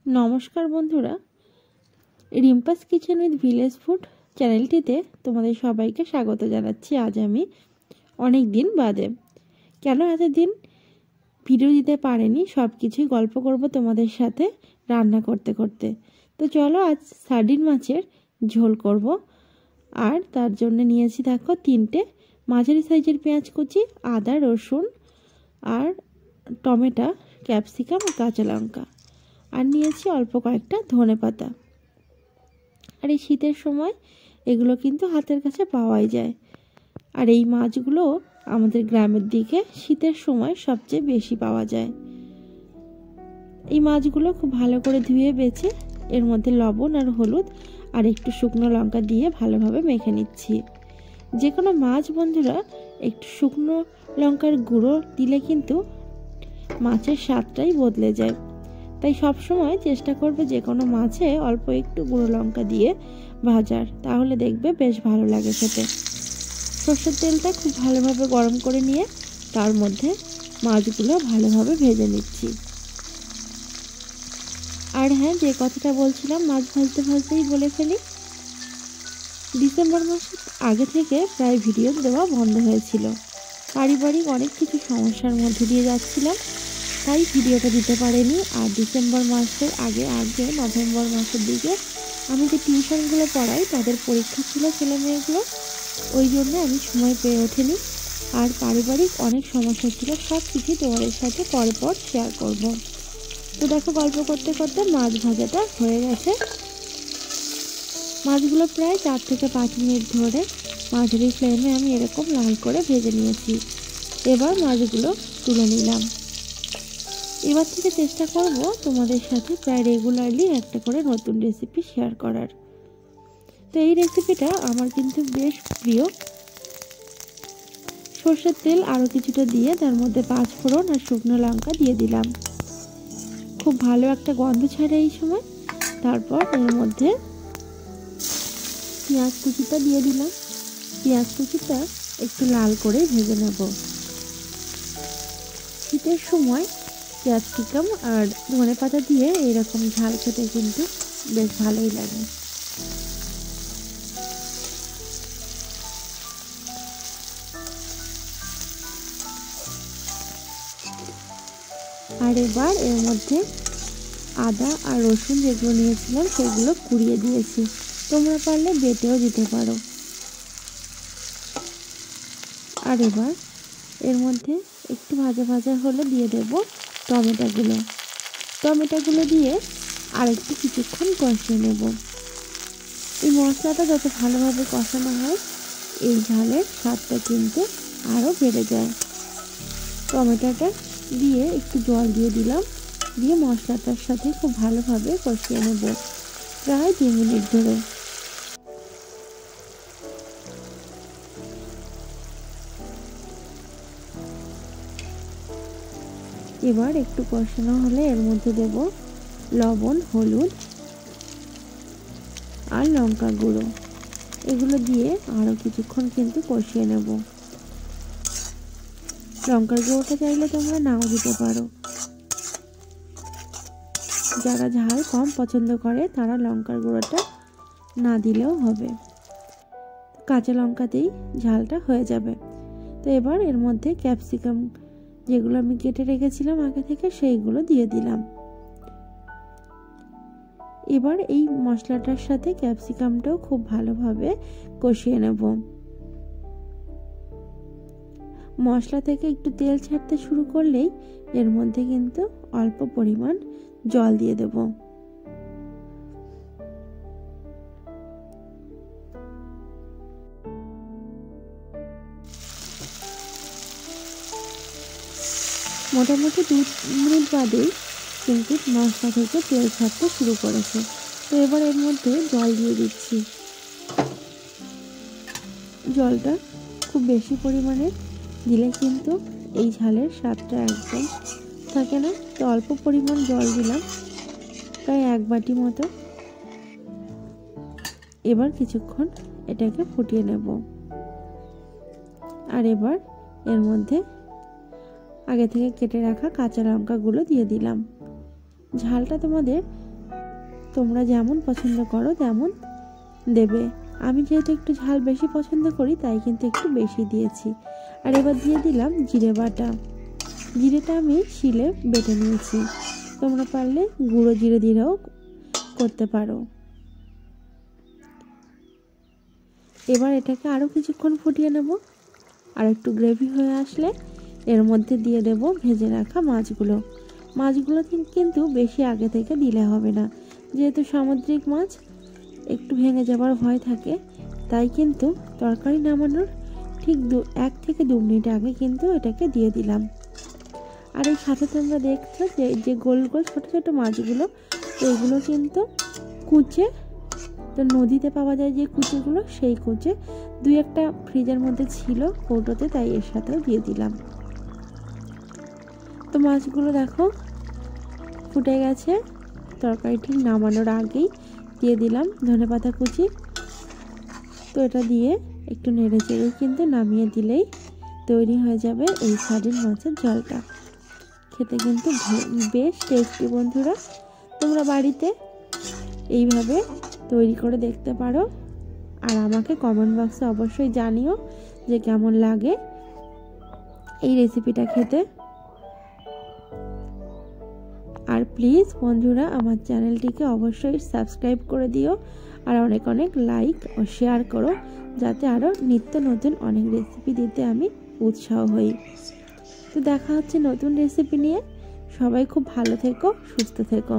নমস্কার বন্ধুরা, রিম্পাস kitchen with village food চ্যানেলটিতে তোমাদের সবাইকে স্বাগত জানাচ্ছি। আজ আমি অনেক দিন বাদে, কেন এতদিন ভিডিও দিতে পারিনি, সব কিছুই গল্প করব তোমাদের সাথে রান্না করতে করতে। তো চলো আজ সার্ডিন মাছের ঝোল করব। আর তার জন্য নিয়েছি দেখো 3টে মাঝারি সাইজের পেঁয়াজ কুচি, আদা রসুন আর টমেটো, ক্যাপসিকাম আর কাঁচা লঙ্কা, আর নিয়েছি অল্প কয়েকটা ধনেপাতা। আর এই শীতের সময় এগুলো কিন্তু হাতের কাছে পাওয়াই যায়। আর এই মাছগুলো আমাদের গ্রামের দিকে শীতের সময় সবচেয়ে বেশি পাওয়া যায়। এই মাছগুলো খুব ভালো করে ধুয়ে বেছে এর মধ্যে লবণ আর হলুদ আর একটু শুকনো লঙ্কা দিয়ে ভালোভাবে মেখে নিচ্ছি। যে কোনো মাছ বন্ধুরা একটু শুকনো লঙ্কার গুঁড়ো দিলে কিন্তু মাছের স্বাদটাই বদলে যায়। তাই সব সময় চেষ্টা করবে যে কোনো মাছে অল্প একটু গুঁড়ো লঙ্কা দিয়ে ভাজার, তাহলে দেখবে বেশ ভালো লাগে খেতে। সর্ষের তেলটা খুব ভালোভাবে গরম করে নিয়ে তার মধ্যে মাছগুলো ভালোভাবে ভেজে নিচ্ছি। আর হ্যাঁ, যে কথাটা বলছিলাম মাছ ভাজতে ভাজতেই বলে ফেলি, ডিসেম্বর মাসের আগে থেকে প্রায় ভিডিও দেওয়া বন্ধ হয়েছিল। পারিবারিক অনেক কিছু সমস্যার মধ্যে দিয়ে যাচ্ছিলাম, তাই ভিডিওটা দিতে পারিনি। আর ডিসেম্বর মাসের আগে নভেম্বর মাসের দিকে আমি যে টিউশনগুলো পড়াই তাদের পরীক্ষা ছিল ছেলে মেয়েগুলো, ওই জন্য আমি সময় পেয়ে ওঠেনি। আর পারিবারিক অনেক সমস্যা ছিল, সব কিছু তোমাদের সাথে পর শেয়ার করব। তো দেখো, গল্প করতে করতে মাছ ভাজাটা হয়ে গেছে। মাছগুলো প্রায় 4 থেকে 5 মিনিট ধরে মাঝারি ফ্লেমে আমি এরকম লাল করে ভেজে নিয়েছি। এবার মাছগুলো তুলে নিলাম। এবার থেকে চেষ্টা করব তোমাদের সাথে প্রায় রেগুলারলি একটা করে নতুন রেসিপি শেয়ার করার। তো এই রেসিপিটা আমার কিন্তু বেশ প্রিয়। সর্ষের তেল আরও কিছুটা দিয়ে তার মধ্যে 5 ফোড়ন আর শুকনো লঙ্কা দিয়ে দিলাম। খুব ভালো একটা গন্ধ ছাড়ে এই সময়। তারপর এর মধ্যে পেঁয়াজ কুচিটা দিয়ে দিলাম। পেঁয়াজ কুচিটা একটু লাল করে ভেজে নেব। শীতের সময় ক্যাপসিকাম আর ধনেপাতা দিয়ে এরকম ঝাল খেতে কিন্তু বেশ ভালোই লাগে। আর এবার এর মধ্যে আদা আর রসুন যেগুলো নিয়েছিলাম সেগুলো কুড়িয়ে দিয়েছি, তোমরা পারলে বেটেও দিতে পারো। আর এবার এর মধ্যে একটু ভাজা ভাজা হলে দিয়ে দেব টমেটোগুলো দিয়ে আর একটু কিছুক্ষণ কষিয়ে নেব। এই মশলাটা যত ভালোভাবে কষানো হয় এই ঝালের স্বাদটা কিন্তু আরও বেড়ে যায়। টমেটোটা দিয়ে একটু জল দিয়ে দিলাম, দিয়ে মশলাটার সাথে খুব ভালোভাবে কষিয়ে নেব প্রায় 2 মিনিট ধরে। এবার একটু কষানো হলে এর মধ্যে দেব লবণ, হলুদ আর লঙ্কা গুঁড়ো। এগুলো দিয়ে আরও কিছুক্ষণ কিন্তু কষিয়ে নেব। লঙ্কার গুঁড়োটা চাইলে তোমরা নাও দিতে পারো। যারা ঝাল কম পছন্দ করে তারা লঙ্কার গুঁড়োটা না দিলেও হবে, কাঁচা লঙ্কাতেই ঝালটা হয়ে যাবে। তো এবার এর মধ্যে ক্যাপসিকাম যেগুলো আমি কেটে রেখেছিলাম আগে থেকে সেইগুলো দিয়ে দিলাম। এবার এই মশলাটার সাথে ক্যাপসিকামটাও খুব ভালোভাবে কষিয়ে নেব। মশলা থেকে একটু তেল ছাড়তে শুরু করলেই এর মধ্যে কিন্তু অল্প পরিমাণ জল দিয়ে দেব। মোটামুটি 2 মিনিট বাদেই কিন্তু মশলা থেকে তেল ছাড়তে শুরু করেছে। তো এবার এর মধ্যে জল দিয়ে দিচ্ছি। জলটা খুব বেশি পরিমাণে দিলে কিন্তু এই ঝালের স্বাদটা একদম থাকে না, তো অল্প পরিমাণ জল দিলাম, প্রায় 1 বাটি মতো। এবার কিছুক্ষণ এটাকে ফুটিয়ে নেব। আর এবার এর মধ্যে আগে থেকে কেটে রাখা কাঁচা লঙ্কাগুলো দিয়ে দিলাম। ঝালটা তোমাদের তোমরা যেমন পছন্দ করো তেমন দেবে। আমি যেহেতু একটু ঝাল বেশি পছন্দ করি তাই কিন্তু একটু বেশি দিয়েছি। আর এবার দিয়ে দিলাম জিরে বাটা। জিরেটা আমি শিলে বেটে নিয়েছি, তোমরা পারলে গুঁড়ো জিরে দিয়েও করতে পারো। এবার এটাকে আরও কিছুক্ষণ ফুটিয়ে নেব। আর একটু গ্রেভি হয়ে আসলে এর মধ্যে দিয়ে দেব ভেজে রাখা মাছগুলো। মাছগুলো কিন্তু বেশি আগে থেকে দিলে হবে না, যেহেতু সামুদ্রিক মাছ একটু ভেঙে যাবার ভয় থাকে, তাই কিন্তু তরকারি নামানোর ঠিক 1 থেকে 2 মিনিট আগে কিন্তু এটাকে দিয়ে দিলাম। আর এই সাথে তোমরা দেখছো যে গোল গোল ছোট ছোট মাছগুলো, এগুলো কিন্তু কুচে, তো নদীতে পাওয়া যায় যে কুচেগুলো, সেই কুচে 2-1টা ফ্রিজের মধ্যে ছিল কৌটোতে, তাই এর সাথেও দিয়ে দিলাম। তো মাছগুলো দেখো ফুটে গেছে। তরকারি ঠিক নামানোর আগেই দিয়ে দিলাম ধনেপাতা কুচি। তো এটা দিয়ে একটু নেড়ে চেড়ে কিন্তু নামিয়ে দিলেই তৈরি হয়ে যাবে এই সার্ডিন মাছের ঝোলটা। খেতে কিন্তু বেশ টেস্টি বন্ধুরা। তোমরা বাড়িতে এইভাবে তৈরি করে দেখতে পারো, আর আমাকে কমেন্ট বক্সে অবশ্যই জানিও যে কেমন লাগে এই রেসিপিটা খেতে। আর প্লিজ বন্ধুরা আমার চ্যানেলটিকে অবশ্যই সাবস্ক্রাইব করে দিও, আর অনেক অনেক লাইক ও শেয়ার করো, যাতে আরও নিত্য নতুন অনেক রেসিপি দিতে আমি উৎসাহ হই। তো দেখা হচ্ছে নতুন রেসিপি নিয়ে। সবাই খুব ভালো থেকো, সুস্থ থেকো।